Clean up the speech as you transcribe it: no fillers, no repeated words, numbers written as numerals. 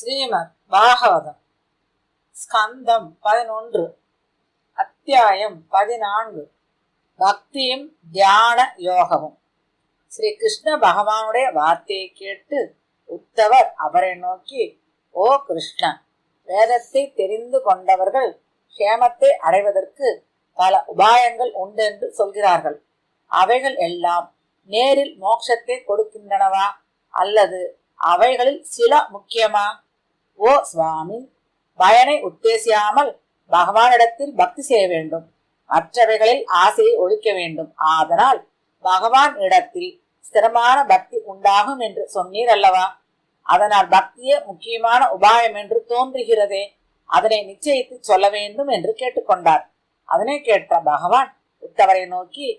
ஸ்ரீமத் பாகவதம் ஸ்கந்தம் 11 அத்தியாயம் 14 பக்தியும் தியான யோகமும். ஸ்ரீ கிருஷ்ண பகவானுடைய வார்த்தையை கேட்டு உத்தவர் அவரை நோக்கி, ஓ கிருஷ்ண, வேதத்தை தெரிந்து கொண்டவர்கள் க்ஷேமத்தை அடைவதற்கு பல உபாயங்கள் உண்டென்று சொல்கிறார்கள். அவைகள் எல்லாம் நேரில் மோட்சத்தை கொடுக்கின்றனவா அல்லது அவைகளில் சில முக்கியமா? ஓ சுவாமி, பயனை உத்தேசியாமல் பகவானிடத்தில் பக்தி செய்ய வேண்டும், மற்றவைகளில் ஆசையை ஒழிக்க வேண்டும். ஆதலால் பகவான் இடத்தில் ஸ்திரமான பக்தி உண்டாகும் என்று சொன்னீர் அல்லவா? அதனால் பக்தியே முக்கியமான உபாயம் என்று தோன்றுகிறதே, அதனை நிச்சயித்து சொல்ல வேண்டும் என்று கேட்டுக்கொண்டார். அதனை கேட்ட பகவான் உத்தவரை நோக்கி,